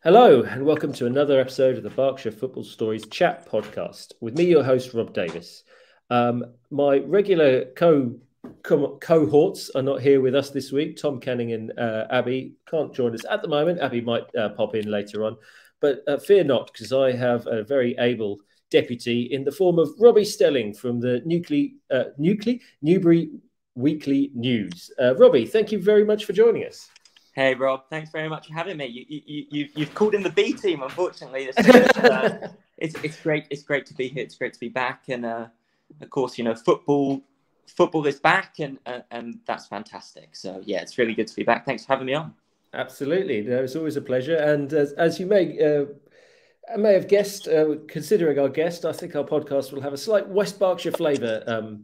Hello, and welcome to another episode of the Berkshire Football Stories chat podcast with me, your host, Rob Davies. My regular cohorts are not here with us this week. Tom Canning and Abby can't join us at the moment. Abby might pop in later on, but fear not, because I have a very able deputy in the form of Robbie Stelling from the Newbury Weekly News. Robbie, thank you very much for joining us. Hey Rob, thanks very much for having me. You've called in the B team, unfortunately. It's great. It's great to be here. It's great to be back, and of course, football is back, and that's fantastic. So yeah, it's really good to be back. Thanks for having me on. Absolutely, it's always a pleasure. And as you may have guessed, considering our guest, I think our podcast will have a slight West Berkshire flavour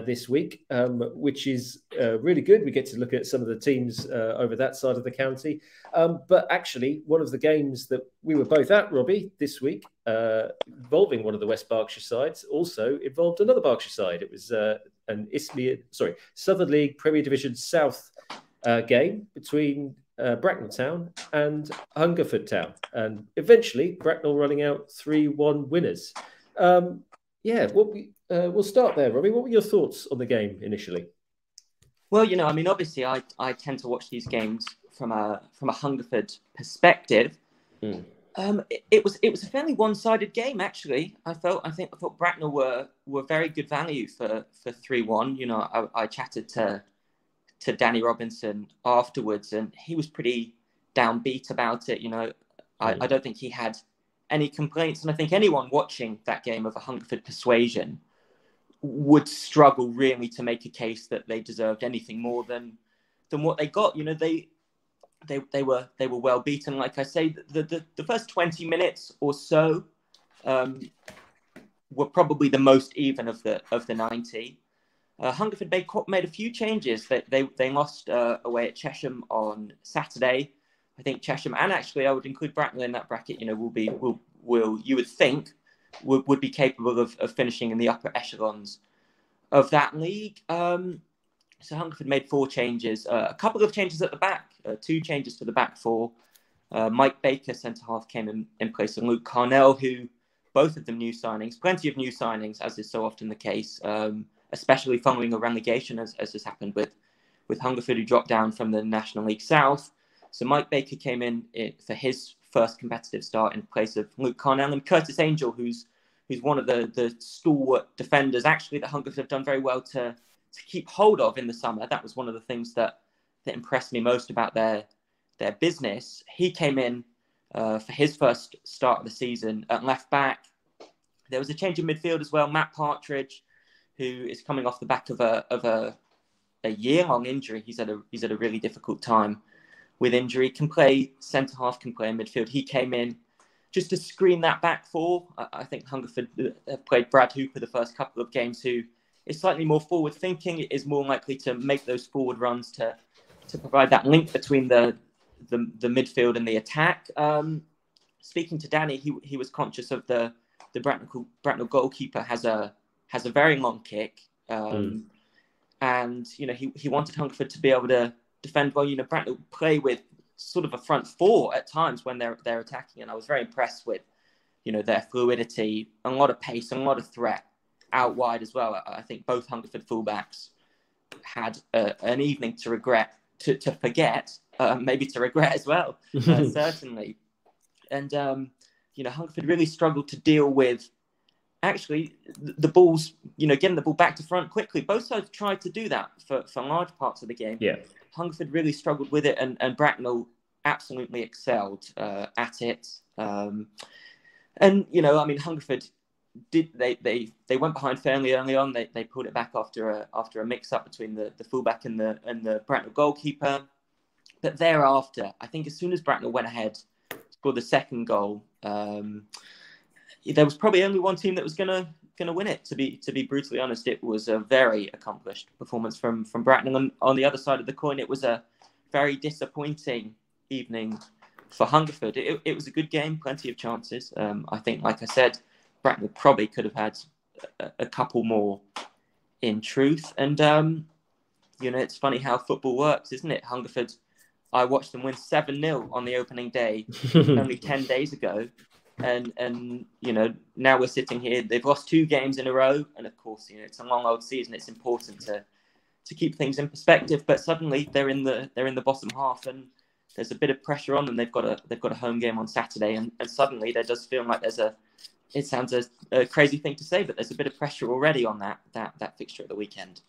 this week, which is really good. We get to look at some of the teams over that side of the county. But actually, one of the games that we were both at, Robbie, this week, involving one of the West Berkshire sides, also involved another Berkshire side. It was Southern League Premier Division South game between Bracknell Town and Hungerford Town, and eventually Bracknell running out 3-1 winners. We'll start there, Robbie. What were your thoughts on the game initially? Well, obviously I tend to watch these games from a Hungerford perspective. It was a fairly one-sided game, actually. I thought Bracknell were very good value for 3-1. I chatted to Danny Robinson afterwards, and he was pretty downbeat about it. I don't think he had any complaints, and I think anyone watching that game of a Hungerford persuasion would struggle really to make a case that they deserved anything more than what they got. They were well beaten. Like I say, the first 20 minutes or so were probably the most even of the 90. Hungerford made a few changes. They lost away at Chesham on Saturday. I think Chesham, and actually I would include Bracknell in that bracket, will you would think would be capable of finishing in the upper echelons of that league. So Hungerford made 4 changes, a couple of changes at the back, 2 changes to the back 4. Mike Baker, centre-half, came in place of Luke Carnell, who both of them new signings, plenty of new signings, as is so often the case, especially following a relegation, as has happened with Hungerford, who dropped down from the National League South. So Mike Baker came in for his first competitive start in place of Luke Carnell, and Curtis Angel, who's one of the stalwart defenders, actually, that Hungerford have done very well to keep hold of in the summer. That was one of the things that impressed me most about their business. He came in for his first start of the season at left back. There was a change in midfield as well. Matt Partridge, who is coming off the back of a year-long injury. He's had a really difficult time with injury, can play centre-half, can play in midfield. He came in just to screen that back 4. I think Hungerford have played Brad Hooper the first couple of games, who is slightly more forward-thinking, is more likely to make those forward runs to provide that link between the midfield and the attack. Speaking to Danny, he was conscious of the Bracknell goalkeeper has a very long kick, and he wanted Hungerford to be able to defend well. Bracknell play with sort of a front 4 at times when they're attacking, and I was very impressed with their fluidity, a lot of pace, and a lot of threat out wide as well. I think both Hungerford fullbacks had an evening to forget, maybe to regret as well, certainly. And Hungerford really struggled to deal with actually the balls, getting the ball back to front quickly. Both sides tried to do that for large parts of the game. Yeah. Hungerford really struggled with it, and Bracknell absolutely excelled at it. Hungerford they went behind fairly early on. They pulled it back after a mix-up between the fullback and the Bracknell goalkeeper. But thereafter, I think as soon as Bracknell went ahead, scored the second goal, there was probably only one team that was gonna win it. To be brutally honest, it was a very accomplished performance from Bracknell. And on the other side of the coin, it was a very disappointing evening for Hungerford. It was a good game, plenty of chances. I think, like I said, Bracknell probably could have had a couple more in truth. And, it's funny how football works, isn't it? Hungerford I watched them win 7-0 on the opening day only 10 days ago. And now we're sitting here. They've lost 2 games in a row. And of course, it's a long old season. It's important to keep things in perspective. But suddenly they're in the bottom half, and there's a bit of pressure on them. They've got a home game on Saturday, and suddenly there does feel like it sounds a crazy thing to say, but there's a bit of pressure already on that fixture at the weekend.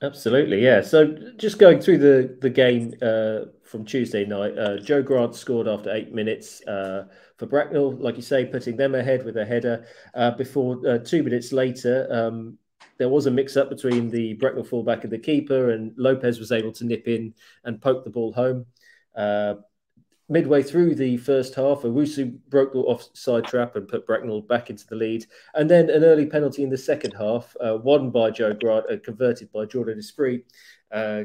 Absolutely, yeah. So just going through the game from Tuesday night, Joe Grant scored after 8 minutes for Bracknell, like you say, putting them ahead with a header. Before 2 minutes later, there was a mix-up between the Bracknell fullback and the keeper, and Lopez was able to nip in and poke the ball home. Midway through the first half, Owusu broke the offside trap and put Bracknell back into the lead. And then an early penalty in the second half, won by Joe Grant and converted by Jordan Esprit,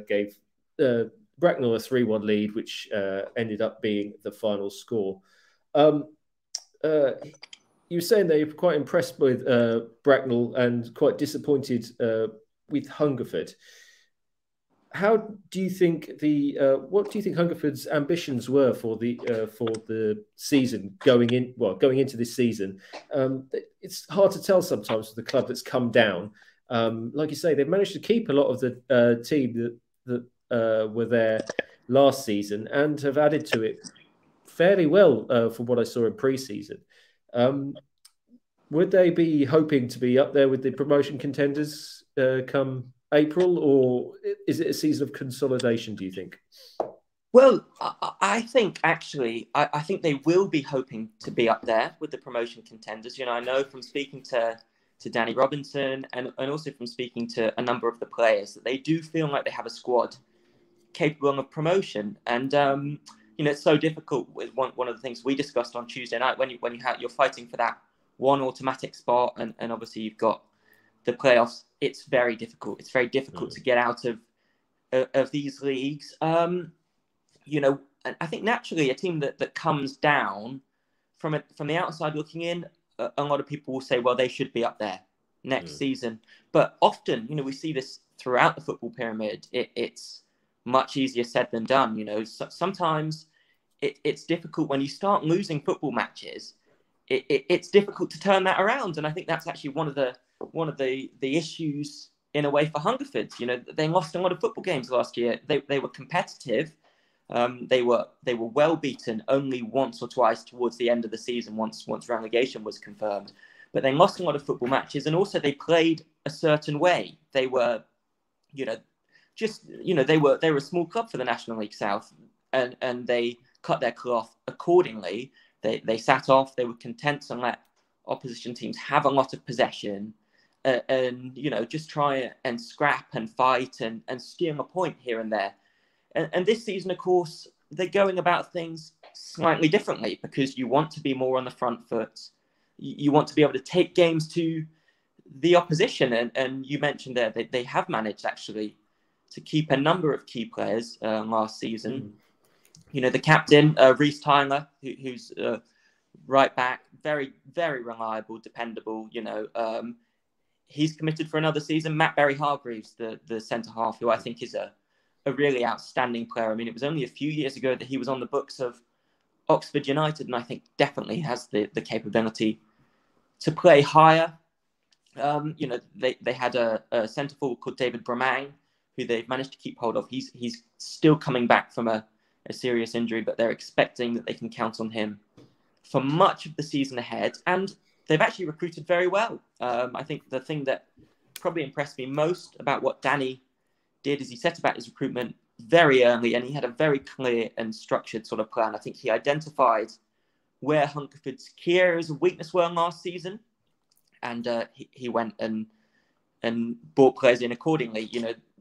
gave Bracknell a 3-1 lead, which ended up being the final score. You were saying that you're quite impressed with Bracknell and quite disappointed with Hungerford. How do you think what do you think Hungerford's ambitions were for the season going into this season? It's hard to tell sometimes with the club that's come down. Like you say, they've managed to keep a lot of the team that were there last season and have added to it fairly well from what I saw in pre-season. Would they be hoping to be up there with the promotion contenders come April, or is it a season of consolidation, do you think? Well, I think actually, I think they will be hoping to be up there with the promotion contenders. I know from speaking to Danny Robinson and also from speaking to a number of the players that they do feel like they have a squad capable of promotion. And, it's so difficult with one of the things we discussed on Tuesday night when you're fighting for that one automatic spot and obviously you've got the playoffs. It's very difficult. It's very difficult to get out of these leagues. And I think naturally a team that comes down from the outside looking in, a lot of people will say, well, they should be up there next season. But often, we see this throughout the football pyramid. It's much easier said than done. Sometimes it's difficult when you start losing football matches. It's difficult to turn that around, and I think that's actually one of the issues in a way for Hungerford. They lost a lot of football games last year. They were competitive. They were well beaten only once or twice towards the end of the season. Once relegation was confirmed, but they lost a lot of football matches, and also they played a certain way. They were, they were a small club for the National League South, and they cut their cloth accordingly. They sat off. They were content to let opposition teams have a lot of possession, and just try and scrap and fight and steal a point here and there. And this season, of course, they're going about things slightly differently because you want to be more on the front foot. You want to be able to take games to the opposition. And you mentioned there that they have managed actually to keep a number of key players last season. The captain, Reece Tyler, who's right back, very, very reliable, dependable. He's committed for another season. Matt Berry-Hargreaves, the centre half, who I think is a really outstanding player. I mean, it was only a few years ago that he was on the books of Oxford United, and I think definitely has the capability to play higher. They had a centre forward called David Bramang, who they've managed to keep hold of. He's still coming back from a serious injury, but they're expecting that they can count on him for much of the season ahead. And they've actually recruited very well. I think the thing that probably impressed me most about what Danny did is he set about his recruitment very early, and he had a very clear and structured sort of plan. I think he identified where Hungerford's key areas of weakness were last season, and he went and brought players in accordingly.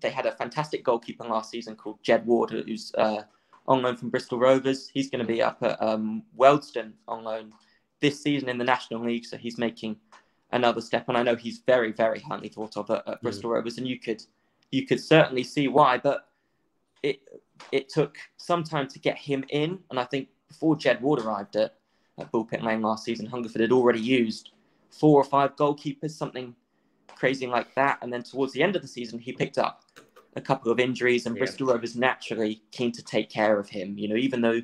They had a fantastic goalkeeper last season called Jed Ward, who's on loan from Bristol Rovers. He's going to be up at Wealdstone on loan this season in the National League, so he's making another step. And I know he's very, very highly thought of at Bristol Rovers, and you could certainly see why. But it took some time to get him in, and I think before Jed Ward arrived at Bullpit Lane last season, Hungerford had already used 4 or 5 goalkeepers, something crazy like that. And then towards the end of the season, he picked up a couple of injuries, and Bristol Rovers naturally keen to take care of him. Even though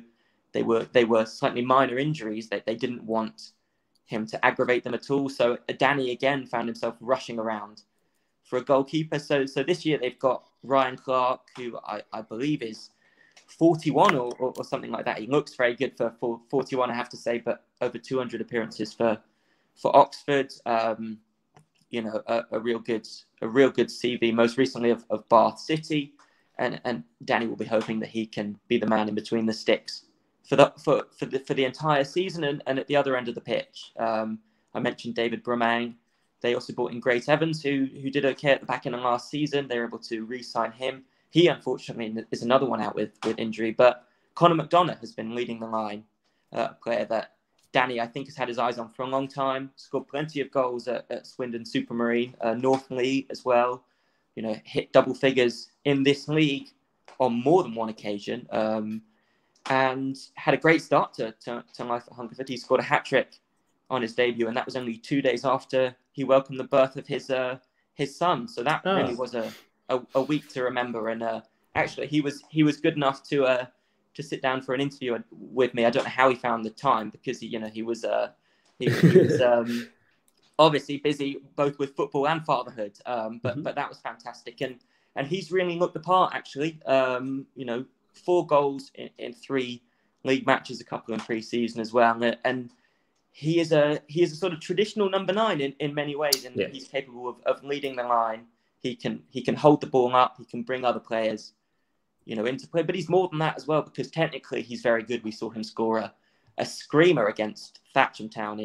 they were slightly minor injuries, that they didn't want him to aggravate them at all. So Danny again found himself rushing around for a goalkeeper. So this year they've got Ryan Clark, who I believe is 41 or something like that. He looks very good for 41, I have to say, but over 200 appearances for Oxford. A real good CV, most recently of Bath City, and Danny will be hoping that he can be the man in between the sticks for the entire season and at the other end of the pitch. I mentioned David Brumang. They also brought in Great Evans, who did okay at the back end of last season. They were able to re-sign him. He, unfortunately, is another one out with injury. But Conor McDonough has been leading the line, a player that Danny, I think, has had his eyes on for a long time. Scored plenty of goals at Swindon Supermarine, Northern League as well. Hit double figures in this league on more than one occasion. And had a great start to life at Hungerford. He scored a hat-trick on his debut, and that was only 2 days after he welcomed the birth of his son. So that really was a week to remember. And actually, he was good enough to sit down for an interview with me. I don't know how he found the time, because he was obviously busy both with football and fatherhood. But that was fantastic, and he's really looked the part actually. 4 goals in 3 league matches, a couple in pre-season as well, and he is a sort of traditional number 9 in many ways, and he's capable of leading the line. He can hold the ball up. He can bring other players, into play. But he's more than that as well, because technically he's very good. We saw him score a screamer against Thatcham Town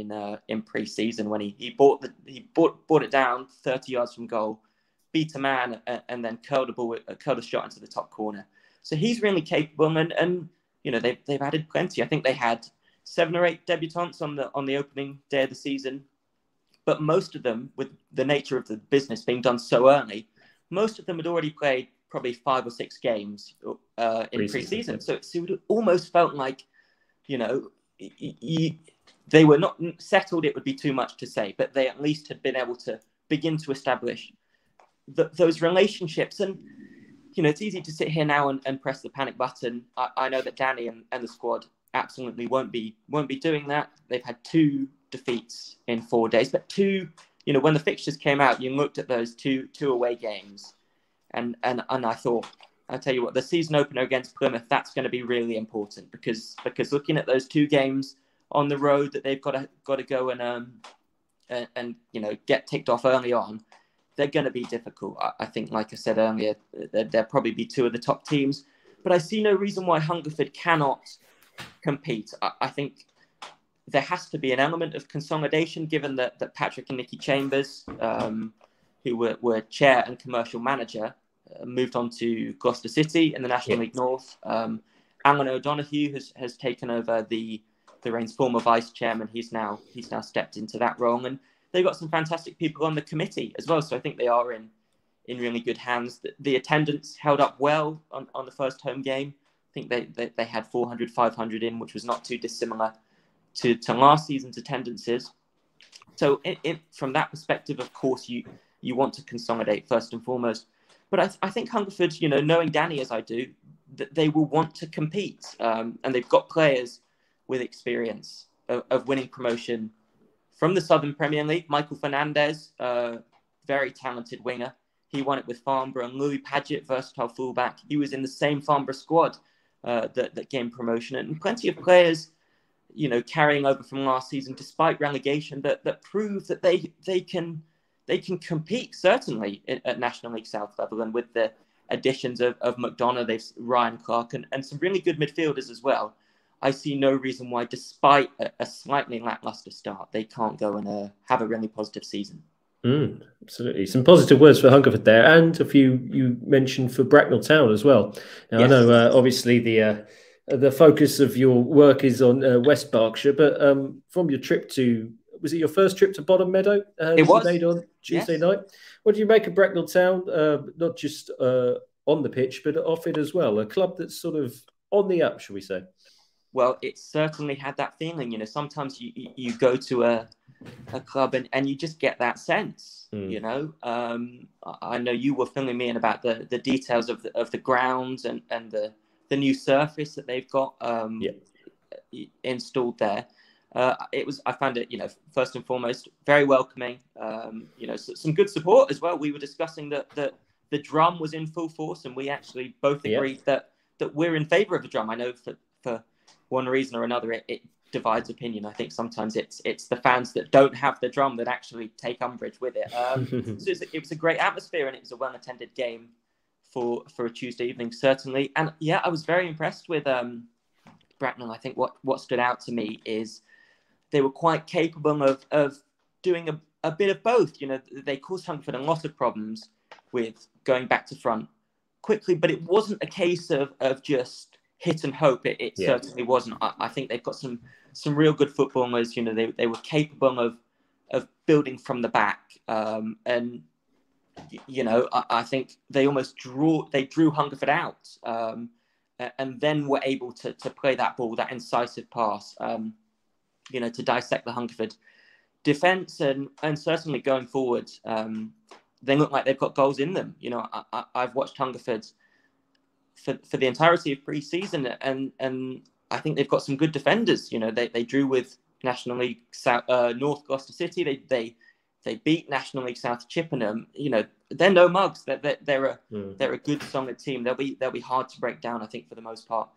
in pre-season when he brought it down 30 yards from goal, beat a man, and then curled a shot into the top corner. So he's really capable, and they've added plenty. I think they had 7 or 8 debutants on the opening day of the season, but most of them, with the nature of the business being done so early, most of them had already played probably 5 or 6 games in pre-season. So it almost felt like, they were not settled. It would be too much to say, but they at least had been able to begin to establish those relationships. And it's easy to sit here now and press the panic button. I know that Danny and the squad absolutely won't be doing that. They've had 2 defeats in 4 days, but 2, when the fixtures came out, you looked at those two away games, and I thought, I'll tell you what, the season opener against Plymouth, that's going to be really important, because looking at those 2 games on the road that they've got to go and get ticked off early on, they're going to be difficult. I think, like I said earlier, they'll probably be 2 of the top teams, but I see no reason why Hungerford cannot compete. I think there has to be an element of consolidation, given that Patrick and Nicky Chambers, who were chair and commercial manager, moved on to Gloucester City in the National League North. Alan O'Donoghue has taken over the reins, former vice chairman. He's now stepped into that role, and they've got some fantastic people on the committee as well. So I think they are in really good hands. The attendance held up well on the first home game. I think they had 400, 500 in, which was not too dissimilar to last season's attendances. So from that perspective, of course, you want to consolidate first and foremost. But I think Hungerford, knowing Danny as I do, that they will want to compete. And they've got players with experience of winning promotion from the Southern Premier League. Michael Fernandez, very talented winger. He won it with Farnborough. And Louis Paget, versatile fullback. He was in the same Farnborough squad that gained promotion. And plenty of players, carrying over from last season, despite relegation, that prove that they can compete, certainly at National League South level. And with the additions of McDonough, they've Ryan Clark, and some really good midfielders as well. I see no reason why, despite a slightly lackluster start, they can't go and have a really positive season. Absolutely. Some positive words for Hungerford there, and a few you mentioned for Bracknell Town as well. Now, yes. I know obviously the focus of your work is on West Berkshire, but from your trip to, was it your first trip to Bottom Meadow? It was. You made on Tuesday night. What do you make of Bracknell Town, not just on the pitch, but off it as well? A club that's sort of on the up, shall we say? well, it certainly had that feeling. You know, sometimes you go to a club and you just get that sense. You know, I know you were filling me in about the details of the grounds and the new surface that they've got installed there. I found it, you know, first and foremost, very welcoming. You know, some good support as well. We were discussing that the drum was in full force, and we actually both agreed that we're in favour of the drum. I know for one reason or another, it divides opinion. I think sometimes it's the fans that don't have the drum that actually take umbrage with it. So it was a great atmosphere, and it was a well-attended game for a Tuesday evening, certainly. And yeah, I was very impressed with Bracknell. I think what stood out to me is they were quite capable of doing a bit of both. You know, they caused Hungerford a lot of problems with going back to front quickly, but it wasn't a case of just hit and hope. It certainly wasn't. I think they've got some real good footballers. You know, they were capable of building from the back. And, you know, I think they almost drew Hungerford out and then were able to play that ball, that incisive pass, you know, to dissect the Hungerford defence and certainly going forward, they look like they've got goals in them. You know, I've watched Hungerford for the entirety of pre-season, and I think they've got some good defenders. You know, they drew with National League South, North Gloucester City. They beat National League South Chippenham. You know, they're no mugs. They're a good, solid team. They'll be hard to break down, I think, for the most part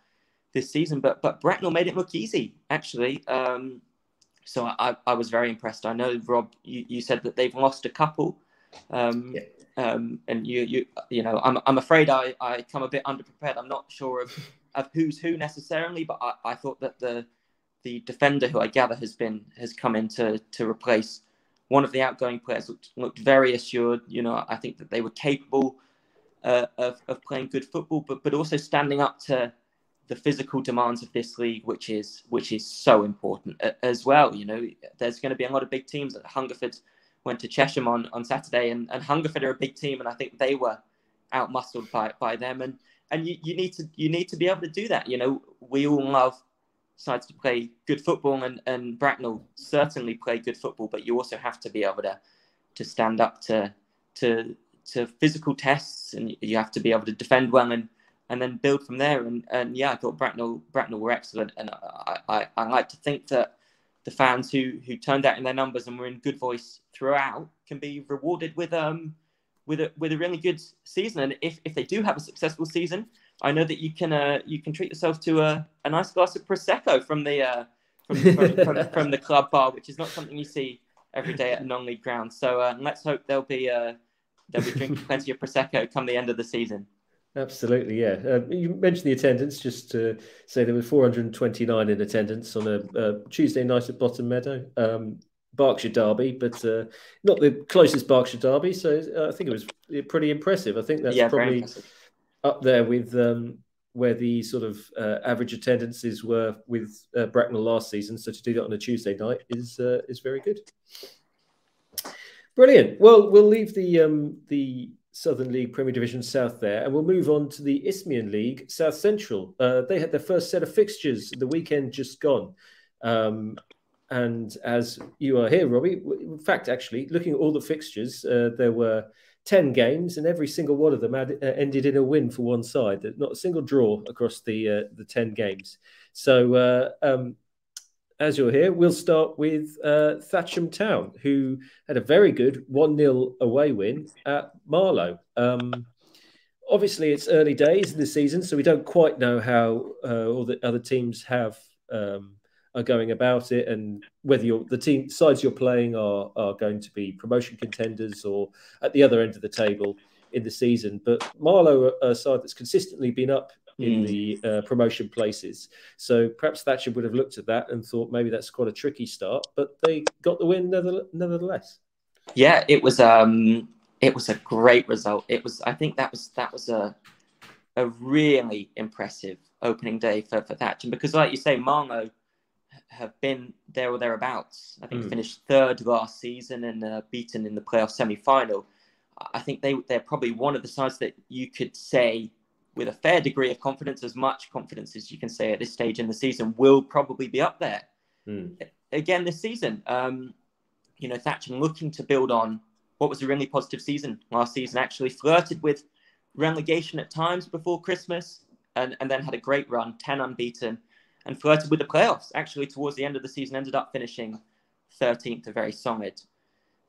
this season. But Bracknell made it look easy, actually. So I was very impressed. I know, Rob, you said that they've lost a couple. And you know, I'm afraid I come a bit underprepared. I'm not sure of who's who necessarily, but I thought that the defender who I gather has come in to replace one of the outgoing players looked very assured. You know, I think that they were capable of playing good football, but also standing up to the physical demands of this league, which is so important as well. You know, there's going to be a lot of big teams. Hungerford went to Chesham on Saturday, and Hungerford are a big team, and I think they were outmuscled by them. And you need to be able to do that. You know, we all love sides to play good football, and Bracknell certainly play good football, but you also have to be able to stand up to physical tests, and you have to be able to defend well and then build from there. And yeah, I thought Bracknell were excellent, and I like to think that the fans who turned out in their numbers and were in good voice throughout can be rewarded with a really good season. And if they do have a successful season, I know that you can treat yourself to a nice glass of prosecco from the from the club bar, which is not something you see every day at a non-league ground. So let's hope they'll be drinking plenty of prosecco come the end of the season. Absolutely, yeah. You mentioned the attendance. Just to say, there were 429 in attendance on a Tuesday night at Bottom Meadow, Berkshire derby, but not the closest Berkshire derby. So I think it was pretty impressive. I think that's probably up there with where the sort of average attendances were with Bracknell last season. So to do that on a Tuesday night is very good. Brilliant. Well, we'll leave the Southern League Premier Division South there, and we'll move on to the Isthmian League South Central. They had their first set of fixtures the weekend just gone. And as you are here, Robbie, in fact, actually, looking at all the fixtures, there were 10 games, and every single one of them ended in a win for one side. Not a single draw across the 10 games. So as you're here, we'll start with Thatcham Town, who had a very good 1-0 away win at Marlow. Obviously, it's early days in the season, so we don't quite know how all the other teams are going about it, and whether the sides you're playing are going to be promotion contenders or at the other end of the table in the season. But Marlow are a side that's consistently been up in the promotion places. So perhaps Thatcher would have looked at that and thought maybe that's quite a tricky start, but they got the win nevertheless. Yeah, it was a great result. I think that was a really impressive opening day for Thatcher, because like you say, Marlow have been there or thereabouts. I think finished third last season and beaten in the playoff semi-final. I think they're probably one of the sides that you could say with a fair degree of confidence, as much confidence as you can say at this stage in the season, will probably be up there again this season. Thatcham looking to build on what was a really positive season last season, actually flirted with relegation at times before Christmas and then had a great run, 10 unbeaten, and flirted with the playoffs. Actually, towards the end of the season, ended up finishing 13th, a very solid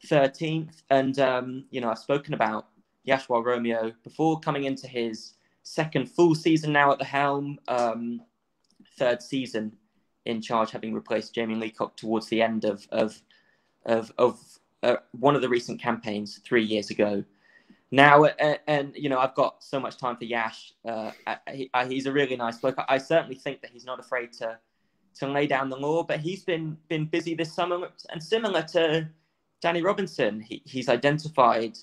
13th. And, I've spoken about Yashwar Romeo before, coming into his second full season now at the helm, third season in charge, having replaced Jamie Leacock towards the end of one of the recent campaigns 3 years ago. Now, I've got so much time for Yash. He's a really nice bloke. I certainly think that he's not afraid to lay down the law, but he's been busy this summer, and similar to Danny Robinson, he's identified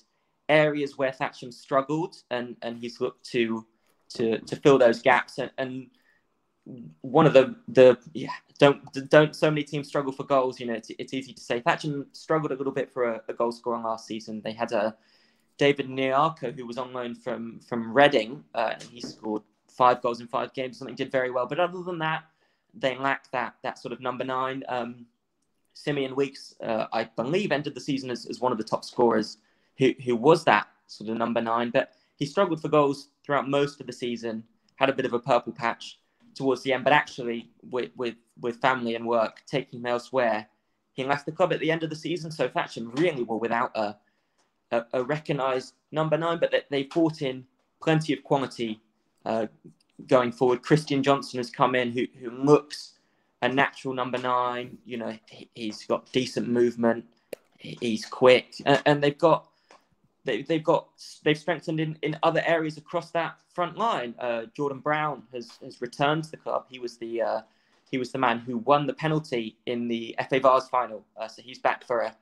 areas where Thatcham struggled, and he's looked to fill those gaps. And one of don't so many teams struggle for goals. It's easy to say. Thatcham struggled a little bit for a goal scorer last season. They had a David Nyarko, who was on loan from Reading, and he scored 5 goals in 5 games. Something did very well, but other than that, they lack that sort of number 9. Simeon Weeks, I believe, ended the season as one of the top scorers, who was that sort of number 9. But he struggled for goals throughout most of the season. Had a bit of a purple patch towards the end, but actually with family and work taking him elsewhere, he left the club at the end of the season. So Thatcham really were without a recognised number 9, but they brought in plenty of quality going forward. Christian Johnson has come in, who looks a natural number 9. He's got decent movement, he's quick, and they've strengthened in other areas across that front line. Jordan Brown has returned to the club. He was the man who won the penalty in the FA Vase final, so he's back for a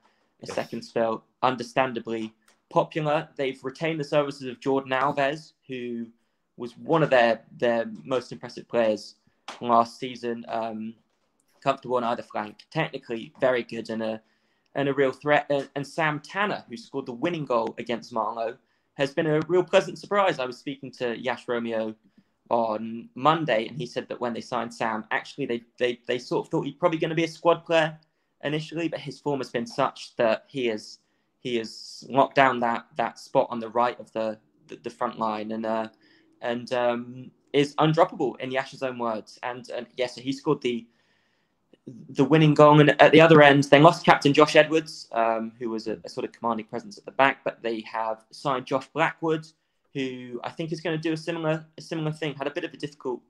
second spell. Understandably popular. They've retained the services of Jordan Alves, who was one of their most impressive players last season. Comfortable on either flank, technically very good and a real threat. And Sam Tanner, who scored the winning goal against Marlow, has been a real pleasant surprise. I was speaking to Yash Romeo on Monday, and he said that when they signed Sam, actually they sort of thought he's probably going to be a squad player initially, but his form has been such that he has locked down that spot on the right of the front line and is undroppable in Yash's own words. And yes, so he scored the winning goal. And at the other end, they lost captain Josh Edwards, who was a sort of commanding presence at the back, but they have signed Josh Blackwood, who I think is going to do a similar thing. Had a bit of a difficult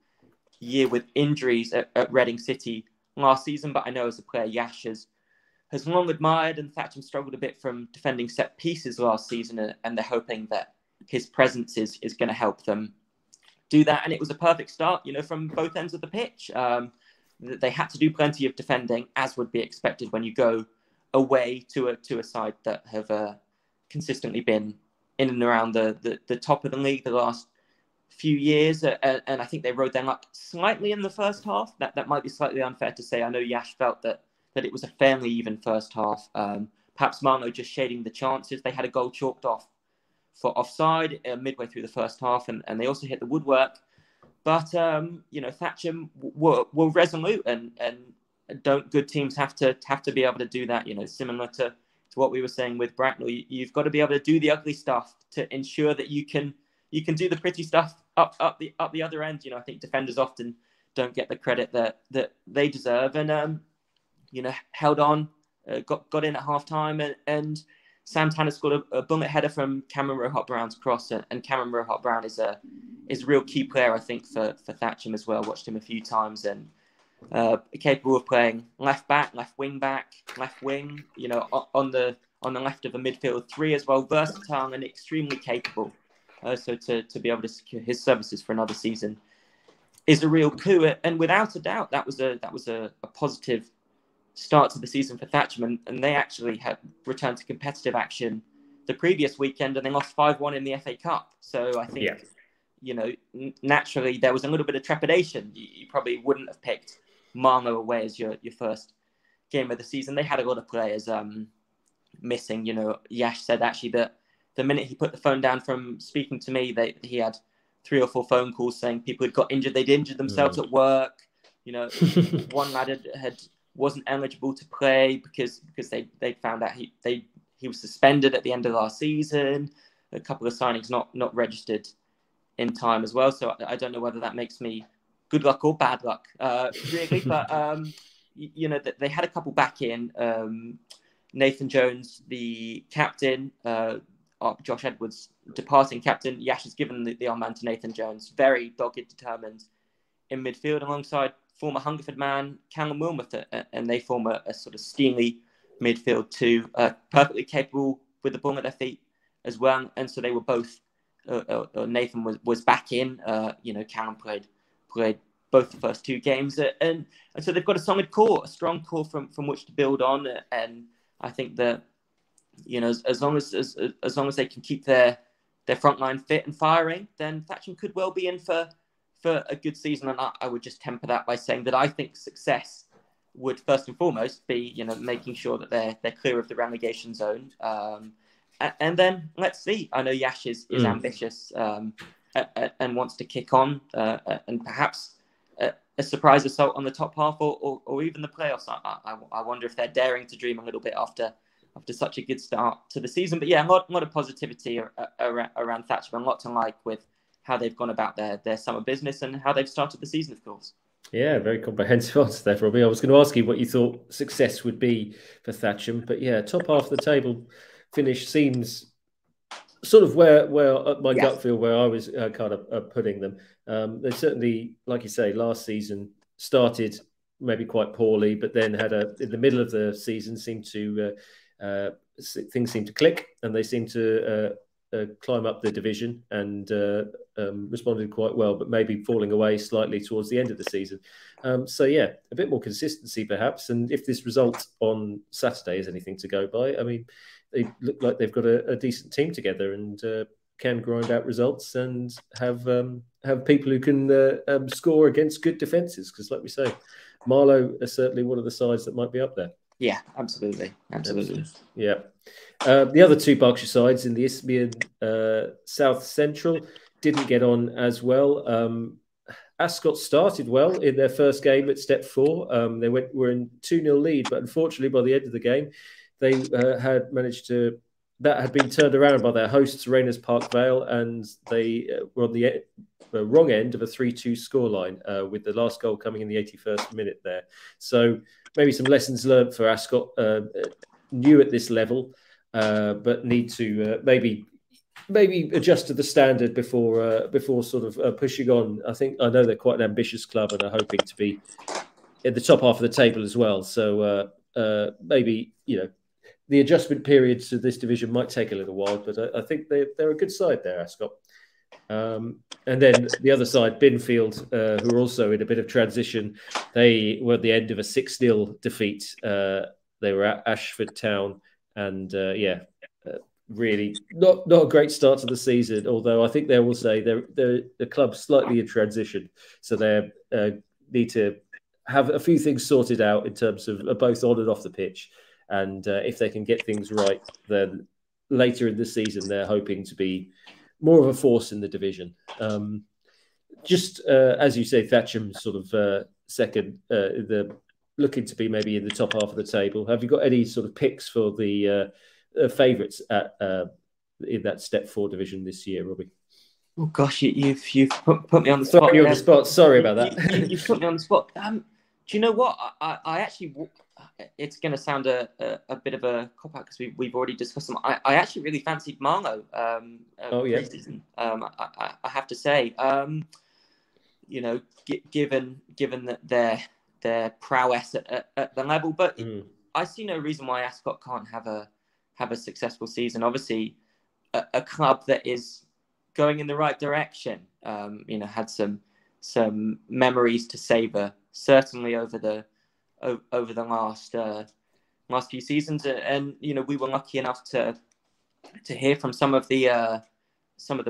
year with injuries at Reading City last season, but I know as a player, Yash has long admired, and Thatcham struggled a bit from defending set pieces last season, and they're hoping that his presence is going to help them do that. And it was a perfect start, from both ends of the pitch. They had to do plenty of defending, as would be expected when you go away to a side that have consistently been in and around the top of the league the last few years. And I think they rode them up slightly in the first half. That might be slightly unfair to say. I know Yash felt that it was a fairly even first half. Perhaps Marlow just shading the chances. They had a goal chalked off for offside midway through the first half, and they also hit the woodwork. But Thatcham were resolute, and don't good teams have to be able to do that? Similar to what we were saying with Bracknell, you've got to be able to do the ugly stuff to ensure that you can do the pretty stuff up the other end. I think defenders often don't get the credit that they deserve, and held on, got in at half time, and Sam Tanner scored a bullet header from Cameron Rohart-Brown's cross, and Cameron Rohart-Brown is a real key player, I think, for Thatcham as well. Watched him a few times, and capable of playing left back, left wing back, left wing, on the left of a midfield 3 as well. Versatile and extremely capable. So to be able to secure his services for another season is a real coup, and without a doubt, that was a positive start to the season for Thatcham, and they actually had returned to competitive action the previous weekend, and they lost 5-1 in the FA Cup. So I think, naturally there was a little bit of trepidation. You probably wouldn't have picked Marlow away as your first game of the season. They had a lot of players missing. Yash said actually that the minute he put the phone down from speaking to me, he had 3 or 4 phone calls saying people had got injured. They'd injured themselves at work. You know, one lad wasn't eligible to play because they found out he was suspended at the end of last season. A couple of signings not registered in time as well. So I don't know whether that makes me good luck or bad luck, really. But you know, that they had a couple back in. Nathan Jones, the captain, Josh Edwards departing captain. Yash has given the arm man to Nathan Jones. Very dogged, determined in midfield, alongside former Hungerford man Callum Wilmot, and they form a sort of steely midfield too, perfectly capable with the ball at their feet as well. And so they were both. Nathan was back in. You know, Callum played both the first 2 games, and so they've got a solid core, a strong core from which to build on. And I think that, you know, as long as they can keep their front line fit and firing, then Thatcham could well be in for a good season. And I would just temper that by saying that I think success would first and foremost be, you know, making sure that they're clear of the relegation zone. And then let's see. I know Yash is ambitious and wants to kick on, and perhaps a surprise assault on the top half or even the playoffs. I wonder if they're daring to dream a little bit after such a good start to the season. But yeah, a lot of positivity around Thatcham, and a lot to like with how they've gone about their summer business and how they've started the season, of course. Yeah, very comprehensive answer there, Robbie. I was going to ask you what you thought success would be for Thatcham, but yeah, top half of the table finish seems sort of where my gut feel where I was kind of putting them. They certainly, like you say, last season started maybe quite poorly, but then had in the middle of the season things seemed to click, and they seemed to climb up the division and responded quite well, but maybe falling away slightly towards the end of the season. So yeah, a bit more consistency perhaps. And if this result on Saturday is anything to go by, I mean, they look like they've got a decent team together and can grind out results and have people who can score against good defences. Because, like we say, Marlow are certainly one of the sides that might be up there. Yeah, absolutely. Yeah. The other 2 Berkshire sides in the Isthmian South Central didn't get on as well. Ascot started well in their first game at Step 4. They were in 2-0 lead, but unfortunately, by the end of the game, they had managed to. That had been turned around by their hosts, Rainers Park Vale, and they were on the wrong end of a 3-2 scoreline, with the last goal coming in the 81st minute there. So maybe some lessons learned for Ascot, new at this level, but need to maybe adjust to the standard before sort of pushing on. I know they're quite an ambitious club and are hoping to be at the top half of the table as well. So maybe, you know, the adjustment period to this division might take a little while, but I think they're a good side there, Ascot. And then the other side, Binfield, who are also in a bit of transition. They were at the end of a 6-0 defeat. They were at Hungerford Town, and really not a great start to the season. Although I think they will say they're the club slightly in transition, so they need to have a few things sorted out in terms of both on and off the pitch. And if they can get things right, then later in the season they're hoping to be more of a force in the division. Just as you say, Thatcham sort of second, looking to be maybe in the top half of the table. Have you got any sort of picks for the favourites in that Step 4 division this year, Robbie? Oh gosh, you've put me on the spot. Sorry, on the spot. Sorry about that. You've put me on the spot. Do you know what? I actually, it's going to sound a bit of a cop out because we've already discussed them. I actually really fancied Marlow. Pre-season. I have to say, you know, given that their prowess at the level, but I see no reason why Ascot can't have a successful season. Obviously, a club that is going in the right direction. You know, had some memories to savour, certainly over the last few seasons, and you know, we were lucky enough to hear from some of the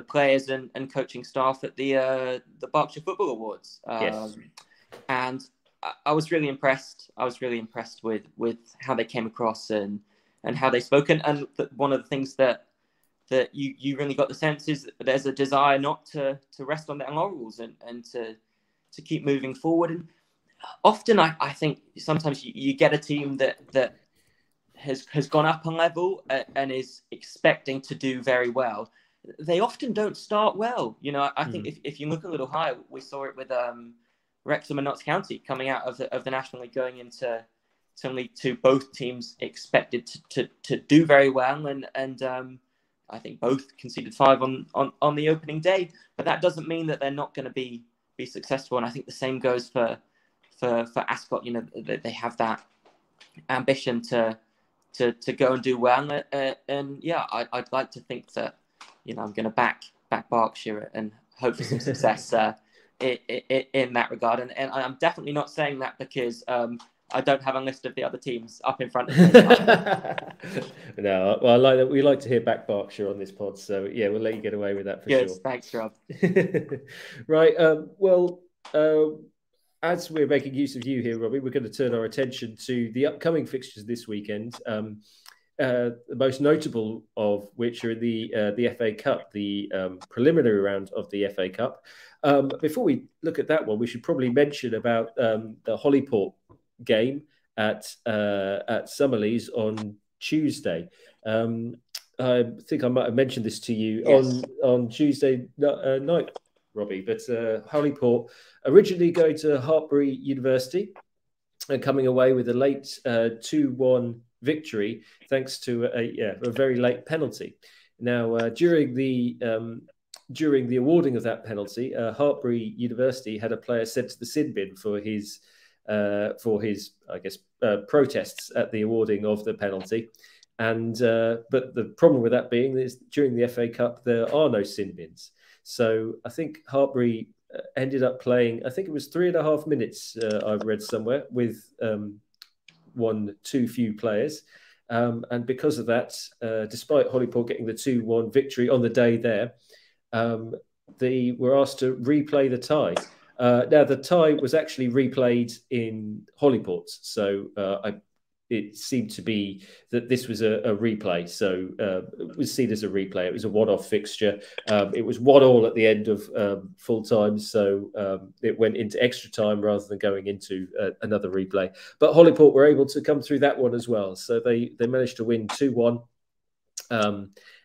players and coaching staff at the Berkshire Football Awards. Yes. And I was really impressed. I was really impressed with how they came across and how they spoke. And one of the things that that you really got the sense is that there's a desire not to rest on their laurels and to keep moving forward. And often I think sometimes you get a team that has gone up a level and is expecting to do very well. They often don't start well. I think if you look a little higher, we saw it with Wrexham and Notts County coming out of the National League going into League Two. Both teams expected to do very well, and I think both conceded 5 on the opening day. But that doesn't mean that they're not going to be successful. And I think the same goes for Ascot. They have that ambition to go and do well. And yeah, I'd like to think that I'm going to back Berkshire and hope for some success in that regard. And I'm definitely not saying that because I don't have a list of the other teams up in front of me. No, well, I like that. We like to hear back Berkshire on this pod, so yeah, we'll let you get away with that for sure. Thanks, Rob. Right. As we're making use of you here, Robbie, we're going to turn our attention to the upcoming fixtures this weekend. The most notable of which are the FA Cup, the preliminary round of the FA Cup. Before we look at that one, we should probably mention about the Hollyport game at Summerlees on Tuesday. I think I might have mentioned this to you on Tuesday night, Robbie, but Hollyport originally going to Hartbury University and coming away with a late 2-1 victory thanks to a very late penalty. Now, during the awarding of that penalty, Hartbury University had a player sent to the sin bin for his protests at the awarding of the penalty. And but the problem with that being is during the FA Cup there are no sin bins. So I think Hartbury ended up playing, I think it was 3.5 minutes, I've read somewhere, with one too few players. And because of that, despite Hollyport getting the 2-1 victory on the day there, they were asked to replay the tie. Now, the tie was actually replayed in Hollyport, so it seemed to be that this was a replay. So it was seen as a replay. It was a one-off fixture. It was 1-1 at the end of full time, so it went into extra time rather than going into another replay. But Hollyport were able to come through that one as well. So they managed to win 2-1.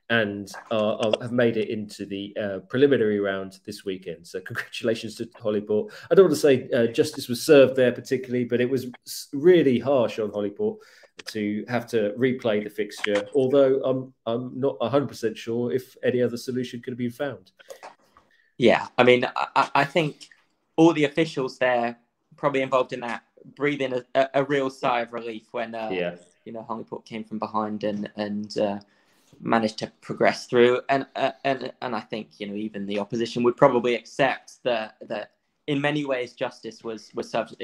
And have made it into the preliminary round this weekend. So congratulations to Hollyport. I don't want to say justice was served there particularly, but it was really harsh on Hollyport to have to replay the fixture, although I'm not 100% sure if any other solution could have been found. Yeah, I mean, I think all the officials there probably involved in that breathing a real sigh of relief when Hollyport came from behind and managed to progress through, and I think even the opposition would probably accept that in many ways justice was served.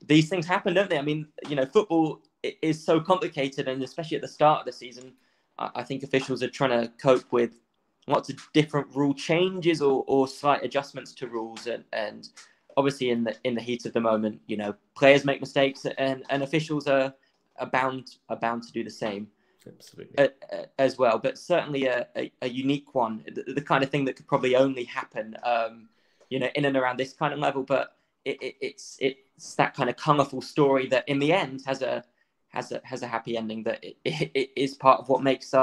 These things happen, don't they? I mean, football is so complicated, and especially at the start of the season, I think officials are trying to cope with lots of different rule changes or slight adjustments to rules, and obviously in the heat of the moment, players make mistakes, and officials are bound to do the same. Absolutely. As well, but certainly a unique one, the kind of thing that could probably only happen, in and around this kind of level. But it's that kind of colourful story that in the end has a happy ending. That it is part of what makes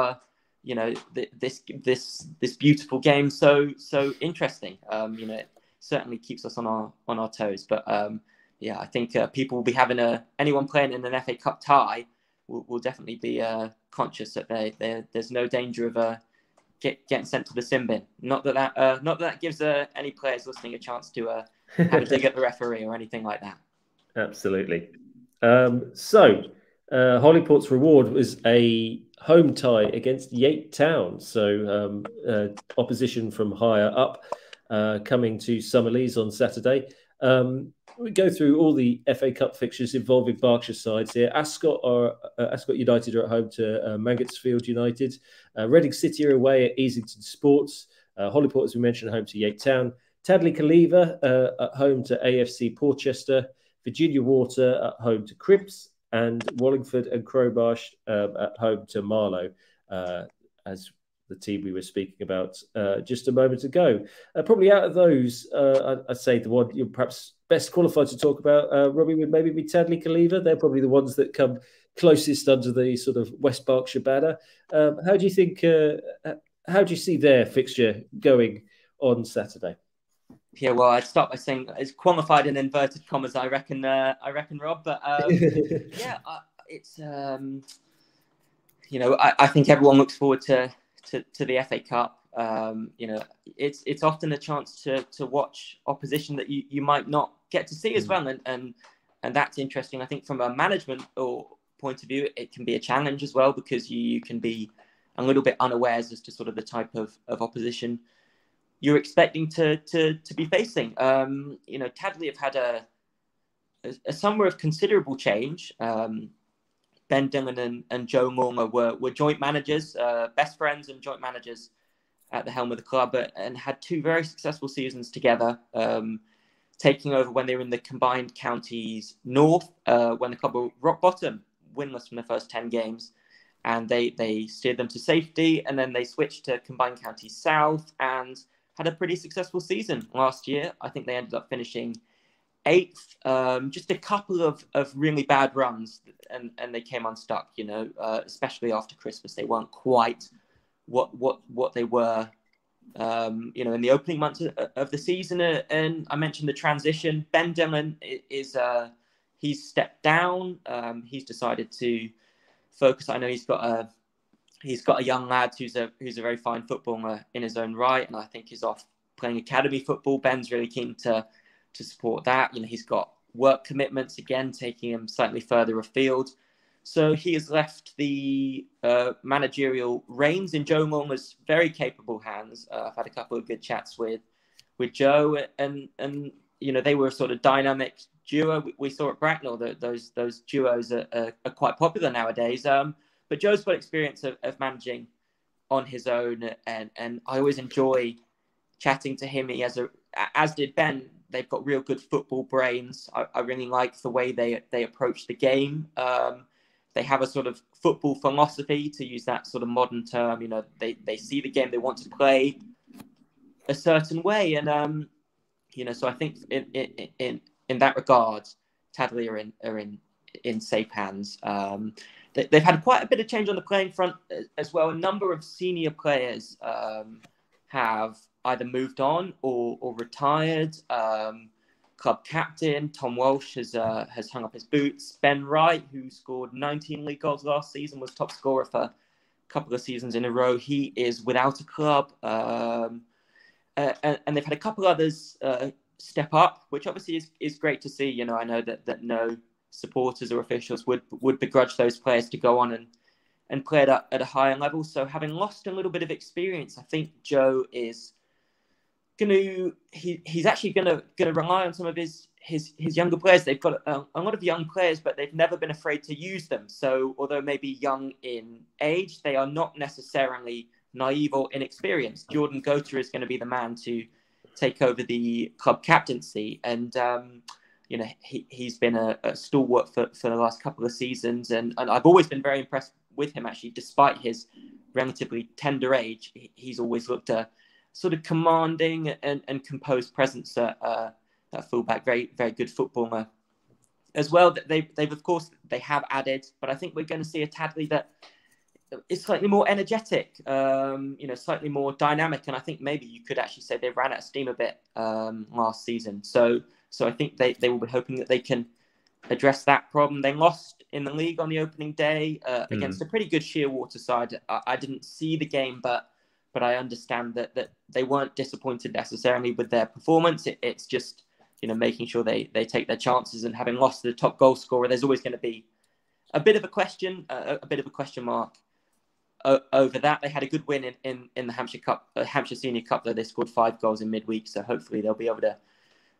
this beautiful game so interesting. It certainly keeps us on our toes. But I think people will be having anyone playing in an FA Cup tie will definitely be conscious that there's no danger of getting sent to the sin bin. Not that gives any players listening a chance to have a dig at the referee or anything like that. Absolutely. So Hollyport's reward was a home tie against Yate Town. So opposition from higher up coming to Summerlees on Saturday. We go through all the FA Cup fixtures involving Berkshire sides here. Ascot United are at home to Mangotsfield United. Reading City are away at Easington Sports. Hollyport, as we mentioned, home to Yate Town. Tadley Calleva at home to AFC Portchester. Virginia Water at home to Cribs. And Wallingford and Crowmarsh at home to Marlow. as the team we were speaking about just a moment ago. Probably out of those, I'd say the one you're perhaps best qualified to talk about, Robbie, would maybe be Tadley Caliver. They're probably the ones that come closest under the sort of West Berkshire banner. How do you think? How do you see their fixture going on Saturday? Yeah, well, I'd start by saying it's qualified in inverted commas. I reckon, Rob. But yeah, it's I think everyone looks forward to the FA Cup. It's often a chance to watch opposition that you might not get to see as well, and that's interesting. I think from a management or point of view, it can be a challenge as well, because you can be a little bit unawares as to sort of the type of opposition you're expecting to be facing. Tadley have had a summer of considerable change. Ben Dillon and Joe Lormer were joint managers, best friends and joint managers at the helm of the club, and had two very successful seasons together, taking over when they were in the combined counties north, when the club were rock bottom, winless from the first 10 games. And they steered them to safety, and then they switched to combined counties south and had a pretty successful season last year. I think they ended up finishing 8th, just a couple of really bad runs, and they came unstuck, especially after Christmas. They weren't quite what they were, in the opening months of the season. And I mentioned the transition. Ben Dillon he's stepped down. He's decided to focus. I know he's got a young lad who's a very fine footballer in his own right, and I think he's off playing academy football. Ben's really keen to support that. He's got work commitments, again, taking him slightly further afield. So he has left the managerial reins in Joe Lormer's very capable hands. I've had a couple of good chats with Joe, and they were a sort of dynamic duo. We saw at Bracknell that those duos are quite popular nowadays. But Joe's got experience of managing on his own, and I always enjoy chatting to him. He has as did Ben. They've got real good football brains. I really like the way they approach the game. They have a sort of football philosophy, to use that sort of modern term. They see the game, they want to play a certain way, and so I think in that regard, Tadley are in safe hands. They've had quite a bit of change on the playing front as well. A number of senior players have either moved on or retired. Club captain Tom Walsh has hung up his boots. Ben Wright, who scored 19 league goals last season, was top scorer for a couple of seasons in a row. He is without a club. And they've had a couple others step up, which obviously is great to see. I know that no supporters or officials would begrudge those players to go on and play at a higher level. So having lost a little bit of experience, I think Joe is he's actually gonna rely on some of his younger players. They've got a lot of young players, but they've never been afraid to use them. So although maybe young in age, they are not necessarily naive or inexperienced. Jordan Gota is going to be the man to take over the club captaincy, and he's been a stalwart for the last couple of seasons, and I've always been very impressed with him, actually. Despite his relatively tender age, he's always looked a sort of commanding and composed presence at fullback. Very, very good footballer as well. They've of course they have added, but I think we're going to see a Tadley that is slightly more energetic, slightly more dynamic, and I think maybe you could actually say they ran out of steam a bit last season. So I think they will be hoping that they can address that problem. They lost in the league on the opening day against a pretty good Shearwater side. I didn't see the game, but I understand that they weren't disappointed necessarily with their performance. It's just, making sure they take their chances, and having lost the top goal scorer, there's always going to be a bit of a question mark over that. They had a good win in the Hampshire Cup, Hampshire Senior Cup, though. They scored 5 goals in midweek, so hopefully they'll be able to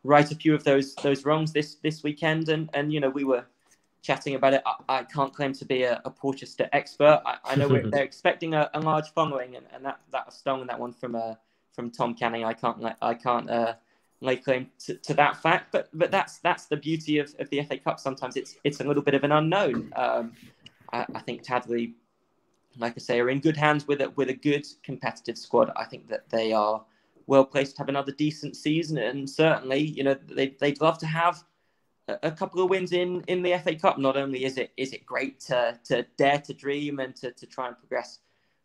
right a few of those wrongs this weekend. And we were chatting about it. I can't claim to be a Porchester expert. I know they're expecting a large following, and that was stolen, that one from Tom Canning. I can't lay claim to that fact, but that's the beauty of the FA Cup. Sometimes it's a little bit of an unknown. I think Tadley like I say, are in good hands with a good competitive squad. I think that they are well placed to have another decent season, and certainly, they'd love to have a couple of wins in the FA Cup. Not only is it great to dare to dream and to try and progress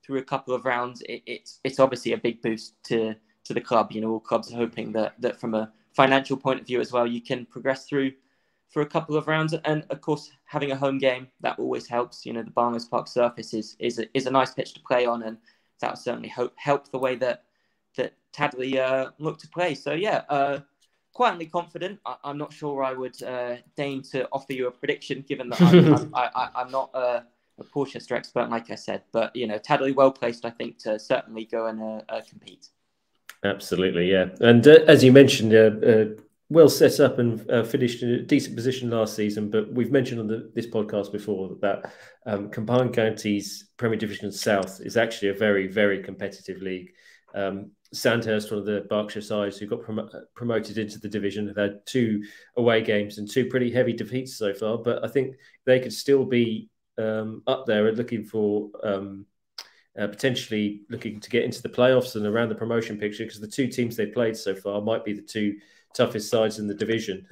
through a couple of rounds, it's obviously a big boost to the club. All clubs are hoping that from a financial point of view as well, you can progress through for a couple of rounds, and of course having a home game that always helps. The Barnwell Park surface is a nice pitch to play on, and that will certainly help the way that Tadley look to play. So quietly confident. I'm not sure I would deign to offer you a prediction, given that I'm not a Portchester expert, like I said. But Tadley well placed, I think, to certainly go and compete. Absolutely, yeah. And as you mentioned, well set up and finished in a decent position last season. But we've mentioned on this podcast before that Combined Counties Premier Division South is actually a very, very competitive league. Sandhurst, one of the Berkshire sides who got promoted into the division, have had 2 away games and 2 pretty heavy defeats so far. But I think they could still be up there and looking for potentially looking to get into the playoffs and around the promotion picture, because the 2 teams they played so far might be the 2 toughest sides in the division.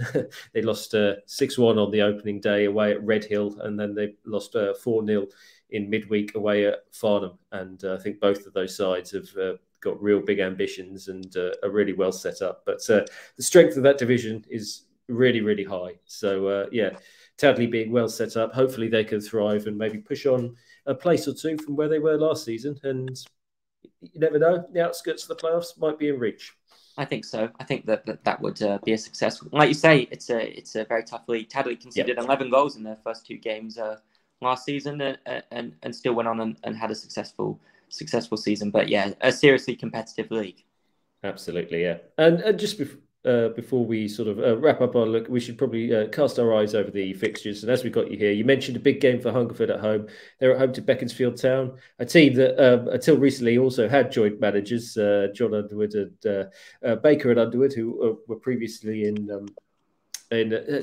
They lost 6-1 on the opening day away at Redhill, and then they lost 4-0 in midweek away at Farnham. And I think both of those sides have got real big ambitions and are really well set up. But the strength of that division is really, really high. So, Tadley being well set up, hopefully they can thrive and maybe push on a place or 2 from where they were last season. And you never know, the outskirts of the playoffs might be in reach. I think so. I think that would be a successful. Like you say, it's a very tough league. Tadley conceded 11 goals in their first 2 games last season, and still went on and had a successful season. But a seriously competitive league. Absolutely, yeah. And just before we sort of wrap up our look, we should probably cast our eyes over the fixtures. And as we got you here, you mentioned a big game for Hungerford at home. They're at home to Beaconsfield Town, a team that until recently also had joint managers, John Underwood and Baker and Underwood, who were previously in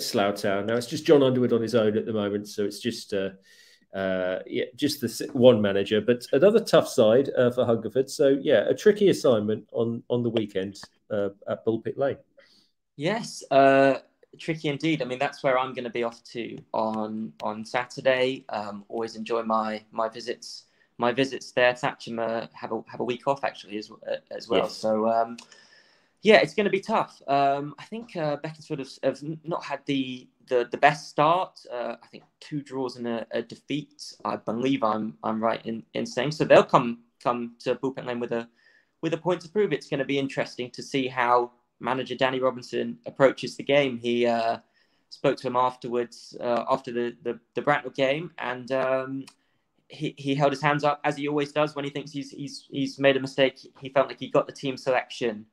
Slough Town. Now it's just John Underwood on his own at the moment, so it's just just the one manager. But another tough side for Hungerford. So a tricky assignment on the weekend at Bullpit Lane. Yes, tricky indeed. I mean, that's where I'm going to be off to on Saturday. Always enjoy my visits there. Thatcham have a week off actually as well. Yes. So it's going to be tough. I think Beaconsfield have not had the best start. I think 2 draws and a defeat. I believe I'm right in saying so. They'll come to Bullpit Lane with a point to prove. It's going to be interesting to see how manager Danny Robinson approaches the game. He spoke to him afterwards, after the Bracknell game, and he held his hands up as he always does when he thinks he's made a mistake. He felt like he got the team selection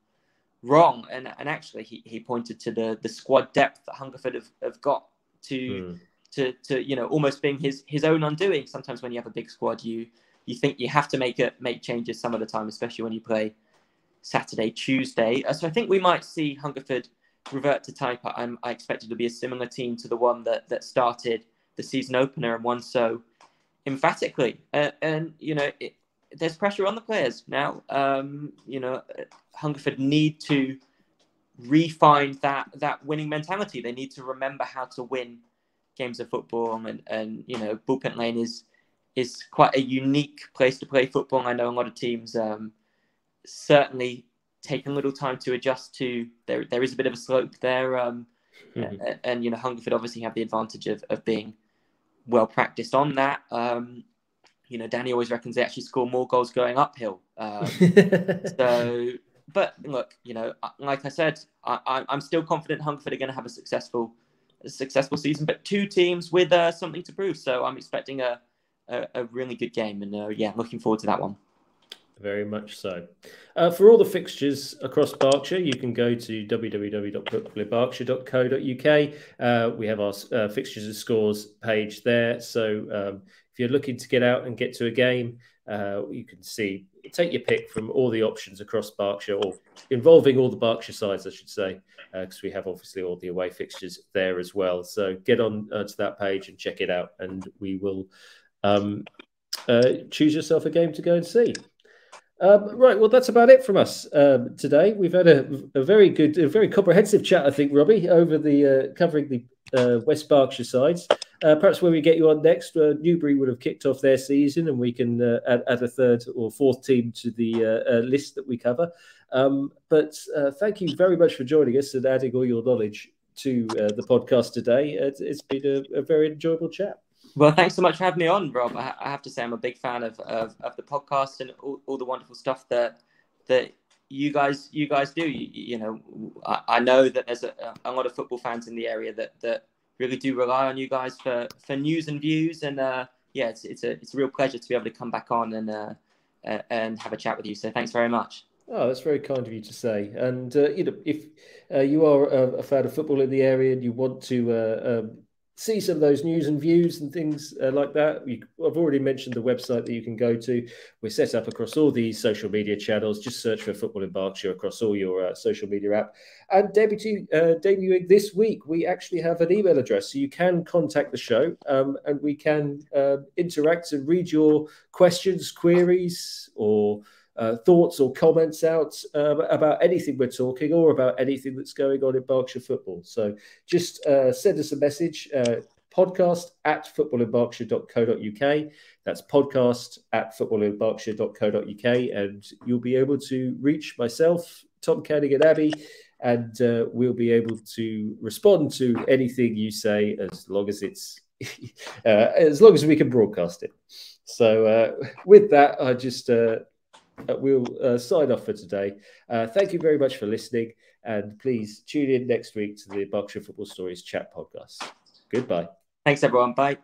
wrong, and actually he pointed to the squad depth that Hungerford have got to almost being his own undoing. Sometimes when you have a big squad, you think you have to make changes some of the time, especially when you play Saturday, Tuesday. So I think we might see Hungerford revert to type. I expect it to be a similar team to the one that started the season opener and won so emphatically. There's pressure on the players now. Hungerford need to refine that winning mentality. They need to remember how to win games of football, and Bullpit Lane is quite a unique place to play football. I know a lot of teams certainly take a little time to adjust to. There is a bit of a slope there, and Hungerford obviously have the advantage of being well practiced on that. Danny always reckons they actually score more goals going uphill. But look, like I said, I'm still confident Hungerford are going to have a successful season. But 2 teams with something to prove, so I'm expecting a really good game, and looking forward to that one. Very much so. For all the fixtures across Berkshire, you can go to www.berkshire.co.uk. We have our fixtures and scores page there. So if you're looking to get out and get to a game, you can take your pick from all the options across Berkshire, or involving all the Berkshire sides, I should say, because we have obviously all the away fixtures there as well. So get on to that page and check it out, and we will choose yourself a game to go and see. Right, well, that's about it from us today. We've had a very good, a very comprehensive chat, I think, Robbie, over the covering the West Berkshire sides. Perhaps when we get you on next, Newbury would have kicked off their season, and we can add a third or fourth team to the list that we cover. But thank you very much for joining us and adding all your knowledge to the podcast today. It's been a very enjoyable chat. Well, thanks so much for having me on, Rob. I have to say I'm a big fan of the podcast and all the wonderful stuff that you guys do. You know, I know that there's a lot of football fans in the area that really do rely on you guys for news and views. And yeah, it's a real pleasure to be able to come back on and have a chat with you. So thanks very much. Oh, that's very kind of you to say. And you know, if you are a fan of football in the area and you want to see some of those news and views and things like that, I've already mentioned the website that you can go to. We're set up across all these social media channels. Just search for Football in Berkshire across all your social media app. And debuting this week, we actually have an email address, so you can contact the show and we can interact and read your questions, queries, or thoughts or comments out about anything we're talking or about anything that's going on in Berkshire football. So just send us a message, podcast@footballinberkshire.co.uk. That's podcast@footballinberkshire.co.uk, and you'll be able to reach myself, Tom Canning, and Abby, and we'll be able to respond to anything you say as long as it's as long as we can broadcast it. So with that, I just we'll sign off for today. Thank you very much for listening, and please tune in next week to the Berkshire Football Stories chat podcast. Goodbye. Thanks, everyone. Bye.